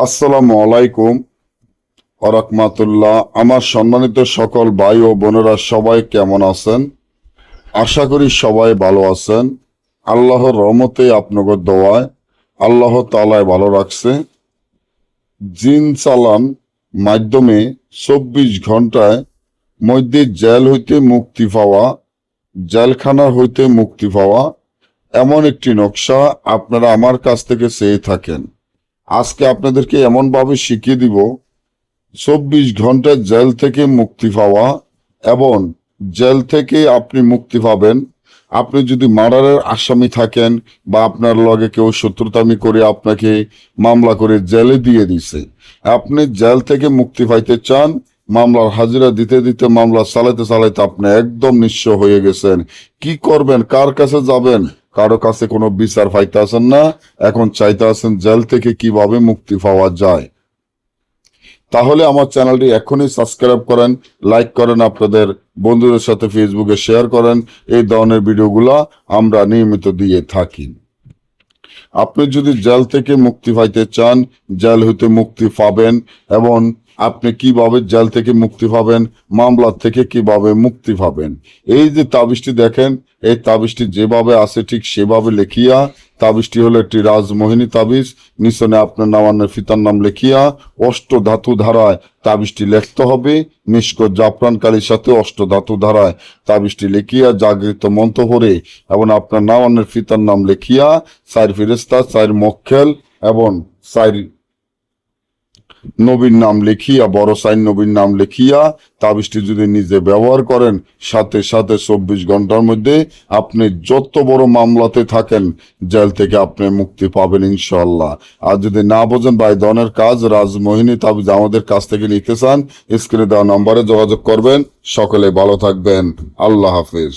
আসসালামু আলাইকুম ওয়া আমার সম্মানিত সকল ভাই ও বোনেরা সবাই কেমন আছেন? আশা করি সবাই ভালো আছেন। আল্লাহর রহমতে আপনাদের দোয়ায় আল্লাহ তাআলাই ভালো রাখছে। জিন চালান মাধ্যমে 24 ঘন্টায় মধ্যে জেল হইতে মুক্তি পাওয়া, জেলখানা হইতে মুক্তি পাওয়া এমন একটি নকশা আপনারা আমার কাছ থেকে চেয়ে থাকেন। আজকে আপনাদেরকে এমনভাবে শিখিয়ে দিব 24 ঘন্টা জেল থেকে মুক্তি পাওয়া এবং জেল থেকে আপনি মুক্তি পাবেন। আপনি যদি মার্ডারের আসামি থাকেন বা আপনার লগে কেউ শত্রুতামি করে আপনাকে মামলা করে জেলে দিয়ে দিছে, আপনি জেল থেকে মুক্তি পাইতে চান, মামলার হাজিরা দিতে দিতে মামলা চালাইতে চালাইতে আপনি একদম নিঃস্ব হয়ে গেছেন। কি করবেন, কার কাছে যাবেন? কারো কাছে কোনো বিচার পাইতে আছেন না, এখন চাইতে আছেন জেল থেকে কিভাবে মুক্তি পাওয়া যায়। তাহলে আমার চ্যানেলটি এখনই সাবস্ক্রাইব করেন, লাইক করেন, আপনাদের বন্ধুদের সাথে ফেসবুকে শেয়ার করেন। এই ধরনের ভিডিওগুলো আমরা নিয়মিত দিয়ে থাকি। আপনি যদি জেল থেকে মুক্তি পাইতে চান, জেল হইতে মুক্তি পাবেন এবং আপনি কিভাবে জেল থেকে মুক্তি পাবেন, মামলা থেকে কিভাবে মুক্তি পাবেন, এই যে তাবিজটি দেখেন, এই তাবিজটি যেভাবে আছে ঠিক সেভাবে লেখিয়া, তাবিজটি হলো একটি রাজমোহিনী তাবিজ। নিচনে আপনার নামানের ফিতার নাম লেখিয়া অষ্ট ধাতু ধারায় তাবিজটি লিখতে হবে। মিশক জাফরান কালির সাথে অষ্ট ধাতু ধারায় তাবিজটি লিখিয়া জাগৃত মন্ত্র পড়ে এবং আপনার নামানের ফিতার নাম লেখিয়া 4 ফেরেশতা, 4 মক্কেল এবং 4 নবীর নাম লিখিয়া, বড় 4 নবীর নাম লিখিয়া তাবিজটি যদি নিজে ব্যবহার করেন, সাথে সাথে 24 ঘন্টার মধ্যে আপনি যত বড় মামলাতে থাকেন জেল থেকে আপনি মুক্তি পাবেন ইনশাআল্লাহ। আর যদি না বোঝেন বা এই ধরনের কাজ রাজমোহিনী তাবিজ আমাদের কাছ থেকে নিতে চান, স্ক্রিনে দেওয়া নম্বরে যোগাযোগ করবেন। সকলে ভালো থাকবেন। আল্লাহ হাফেজ।